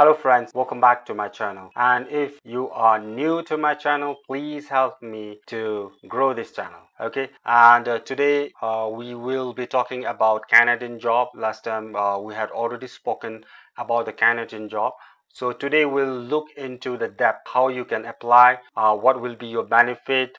Hello friends, welcome back to my channel. And if you are new to my channel, please help me to grow this channel. Okay, and today we will be talking about Canadian job. Last time we had already spoken about the Canadian job. So today we'll look into the depth, how you can apply, what will be your benefit,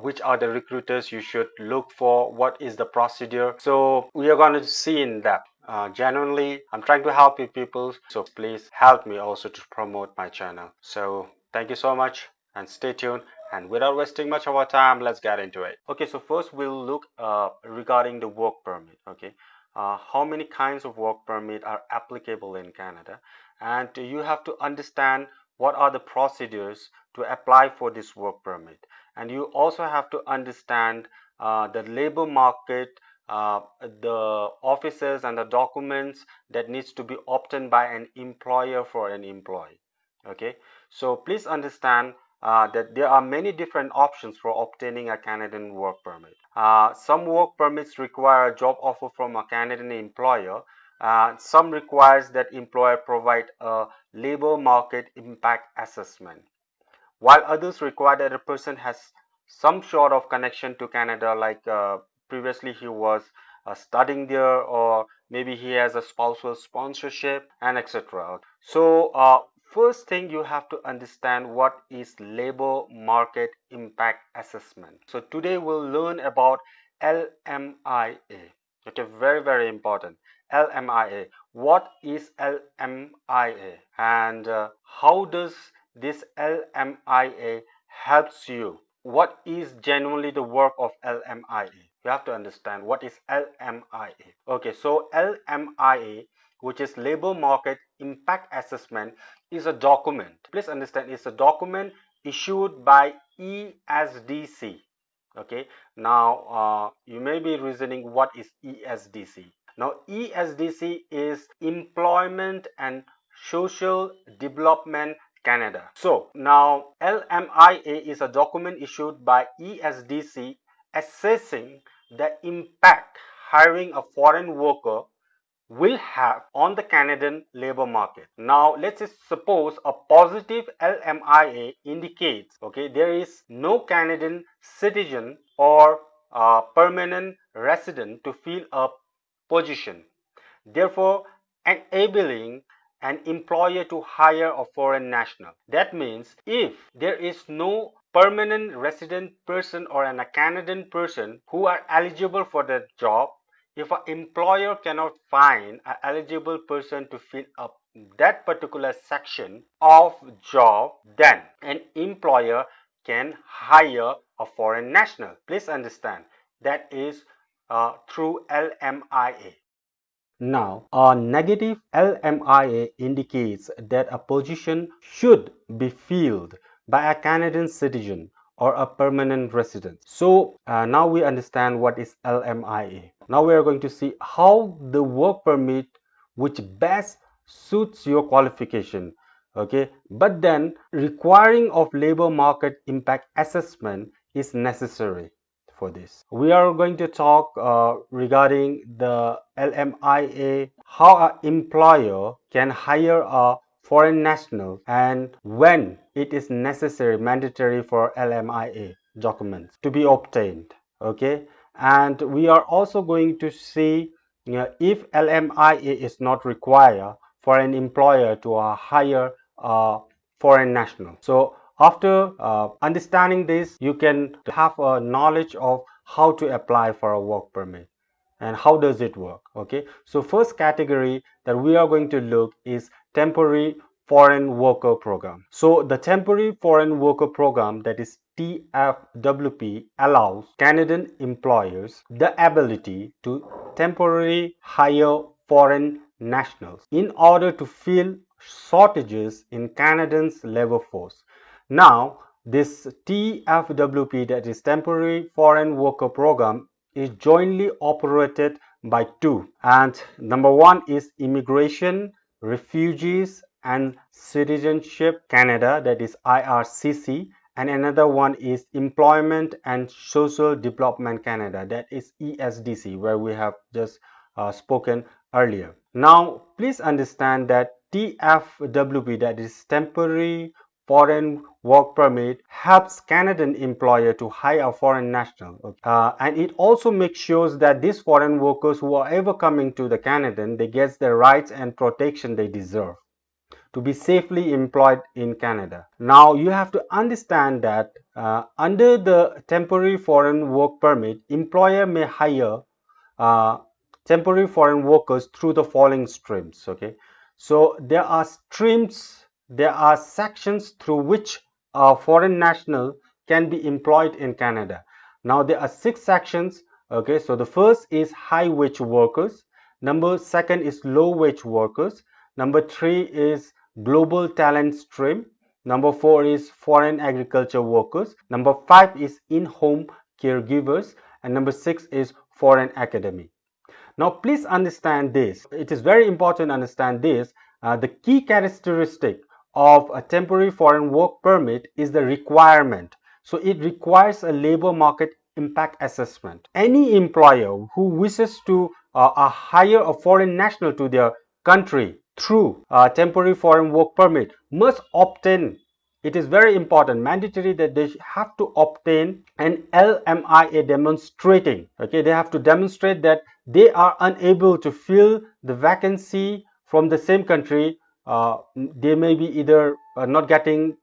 which are the recruiters you should look for, what is the procedure. So we are going to see in depth. Genuinely, I'm trying to help you people, so please help me also to promote my channel. So thank you so much and stay tuned. And without wasting much of our time, let's get into it. Okay, so first we'll look regarding the work permit. Okay, how many kinds of work permit are applicable in Canada, and you have to understand what are the procedures to apply for this work permit, and you also have to understand the labor market, the offices and the documents that needs to be obtained by an employer for an employee. Okay, so please understand that there are many different options for obtaining a Canadian work permit. Some work permits require a job offer from a Canadian employer. Some requires that employer provide a labor market impact assessment, while others require that a person has some sort of connection to Canada, like previously he was studying there, or maybe he has a spousal sponsorship and etc. So first thing, you have to understand what is labor market impact assessment. So today we'll learn about LMIA. Okay, very important. LMIA. What is LMIA, and how does this LMIA helps you? What is genuinely the work of LMIA? You have to understand what is LMIA. Okay, so LMIA, which is Labor Market Impact Assessment, is a document. Please understand, it's a document issued by ESDC. Okay, now you may be reasoning, what is ESDC? Now ESDC is Employment and Social Development Canada. So now LMIA is a document issued by ESDC assessing the impact hiring a foreign worker will have on the Canadian labor market. Now let's just suppose a positive LMIA indicates, okay, there is no Canadian citizen or permanent resident to fill a position, therefore enabling an employer to hire a foreign national. That means if there is no permanent resident person or a Canadian person who are eligible for the job, if an employer cannot find an eligible person to fill up that particular section of job, then an employer can hire a foreign national. Please understand, that is through LMIA. Now, a negative LMIA indicates that a position should be filled by a Canadian citizen or a permanent resident. So now we understand what is LMIA. Now we are going to see how the work permit which best suits your qualification. Okay, but then requiring of labor market impact assessment is necessary for this. We are going to talk regarding the LMIA, how an employer can hire a foreign national, and when it is necessary, mandatory for LMIA documents to be obtained. Okay, and we are also going to see, if LMIA is not required for an employer to hire a foreign national. So after understanding this, you can have a knowledge of how to apply for a work permit and how does it work. Okay, so first category that we are going to look is temporary foreign worker program. So the temporary foreign worker program, that is TFWP, allows Canadian employers the ability to temporarily hire foreign nationals in order to fill shortages in Canadians labor force. Now, this TFWP, that is Temporary Foreign Worker Program, is jointly operated by two. And number one is Immigration, Refugees and Citizenship Canada, that is IRCC. And another one is Employment and Social Development Canada, that is ESDC, where we have just spoken earlier. Now, please understand that TFWP, that is temporary foreign work permit, helps Canadian employer to hire a foreign national. And it also makes sure that these foreign workers who are ever coming to the Canadian, they get the rights and protection they deserve to be safely employed in Canada. Now you have to understand that under the temporary foreign work permit, employer may hire uh, temporary foreign workers through the following streams. Okay, so there are streams, there are sections through which a foreign national can be employed in Canada. Now there are 6 sections. Okay, so the first is high wage workers, number second is low wage workers, number 3 is global talent stream, number 4 is foreign agriculture workers, number 5 is in-home caregivers, and number 6 is foreign academy. Now please understand this, it is very important to understand this. The key characteristic of a temporary foreign work permit is the requirement. So it requires a labor market impact assessment. Any employer who wishes to hire a foreign national to their country through a temporary foreign work permit must obtain, it is very important, mandatory, that they have to obtain an LMIA demonstrating, okay, they have to demonstrate that they are unable to fill the vacancy from the same country. They may be either not getting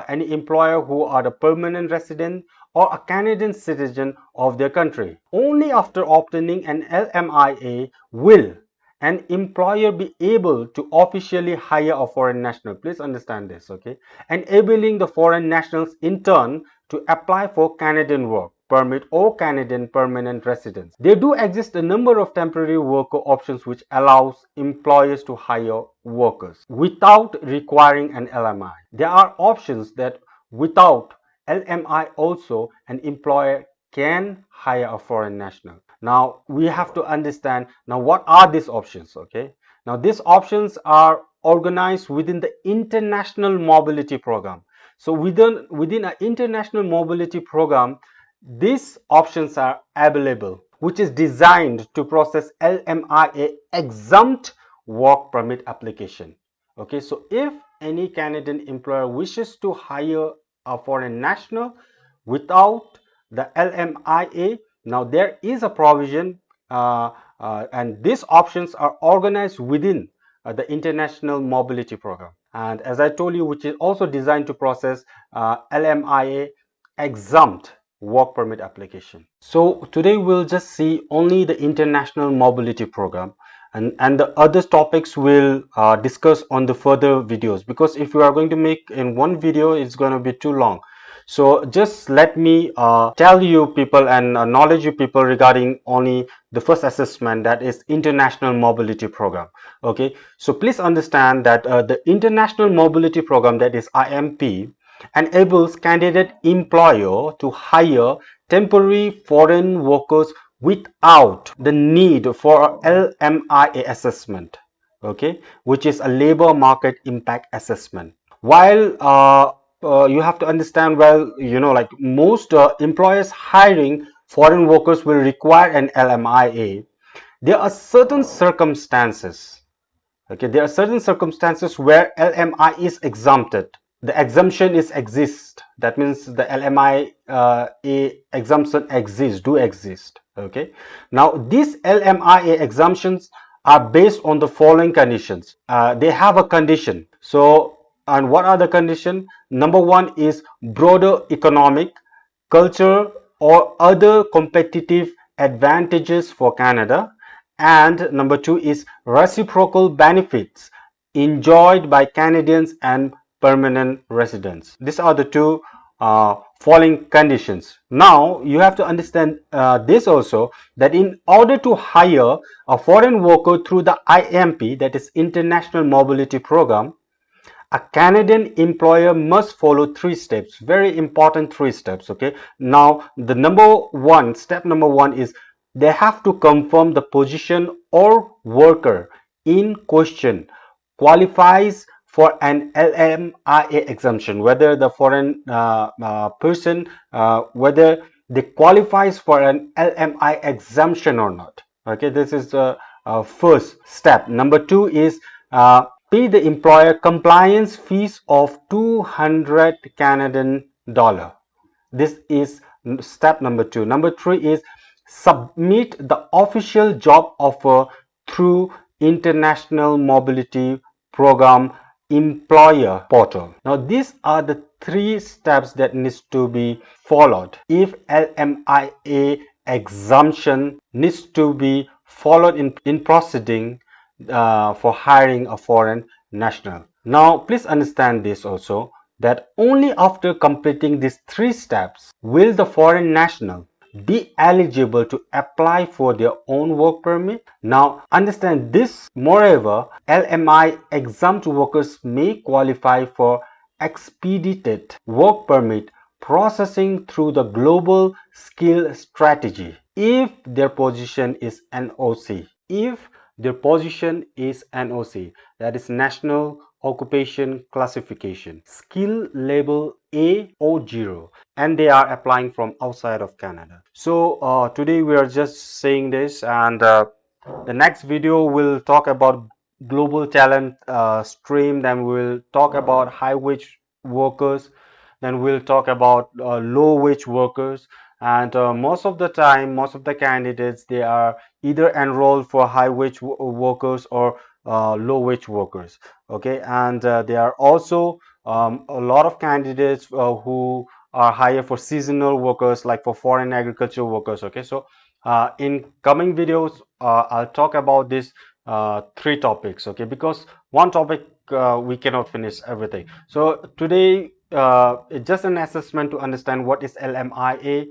any employer who are the permanent resident or a Canadian citizen of their country. Only after obtaining an LMIA will an employer be able to officially hire a foreign national. Please understand this, okay? Enabling the foreign nationals in turn to apply for Canadian work permit or Canadian permanent residence. There do exist a number of temporary worker options which allows employers to hire workers without requiring an LMI. There are options that without LMI also an employer can hire a foreign national. Now we have to understand now what are these options. Okay, now these options are organized within the international mobility program. So within an international mobility program, these options are available, which is designed to process LMIA exempt work permit application. Okay, so if any Canadian employer wishes to hire a foreign national without the LMIA, now there is a provision and these options are organized within the international mobility program, and as I told you, which is also designed to process LMIA exempt work permit application. So today we'll just see only the international mobility program, and the other topics we'll discuss on the further videos, because if you are going to make in one video, it's going to be too long. So just let me tell you people and knowledge you people regarding only the first assessment, that is international mobility program. Okay, so please understand that the international mobility program, that is IMP, enables candidate employer to hire temporary foreign workers without the need for LMIA assessment, okay, which is a labor market impact assessment. While you have to understand, well, you know, like most employers hiring foreign workers will require an LMIA. There are certain circumstances, okay, there are certain circumstances where LMI is exempted. The exemption is exist, that means the LMIA exemption exist. Okay, now these LMIA exemptions are based on the following conditions. They have a condition. So, and what are the conditions? Number 1 is broader economic, culture or other competitive advantages for Canada, and number 2 is reciprocal benefits enjoyed by Canadians and permanent residents. These are the two following conditions. Now you have to understand this also, that in order to hire a foreign worker through the IMP, that is International Mobility Program, a Canadian employer must follow 3 steps, very important 3 steps. Okay, now the step number one is they have to confirm the position or worker in question qualifies for an LMIA exemption, whether the foreign person, whether they qualifies for an LMI exemption or not. Okay, this is the first step. Number 2 is pay the employer compliance fees of 200 Canadian dollar. This is step number 2. Number 3 is submit the official job offer through International Mobility Program employer portal. Now these are the 3 steps that needs to be followed if LMIA exemption needs to be followed in proceeding for hiring a foreign national. Now please understand this also, that only after completing these 3 steps will the foreign national be eligible to apply for their own work permit. Now understand this. Moreover, LMI exempt workers may qualify for expedited work permit processing through the global skill strategy if their position is NOC. If their position is NOC, that is National Occupation Classification, skill label A00, and they are applying from outside of Canada. So today we are just saying this, and the next video will talk about global talent stream. Then we'll talk about high wage workers. Then we'll talk about low wage workers. And most of the time, most of the candidates, they are either enrolled for high wage workers or low wage workers. Okay, and there are also a lot of candidates who are hired for seasonal workers, like for foreign agriculture workers. Okay, so in coming videos I'll talk about these 3 topics. Okay, because one topic we cannot finish everything. So today it's just an assessment to understand what is LMIA,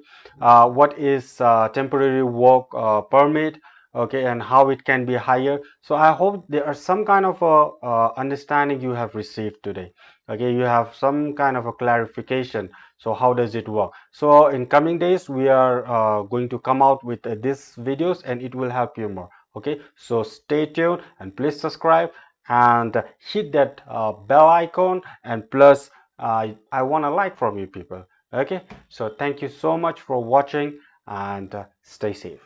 what is temporary work permit, okay, and how it can be higher. So I hope there are some kind of a understanding you have received today. Okay, you have some kind of a clarification. So how does it work? So in coming days we are going to come out with these videos, and it will help you more. Okay, so stay tuned and please subscribe and hit that bell icon, and plus I want a like from you people. Okay, so thank you so much for watching, and stay safe.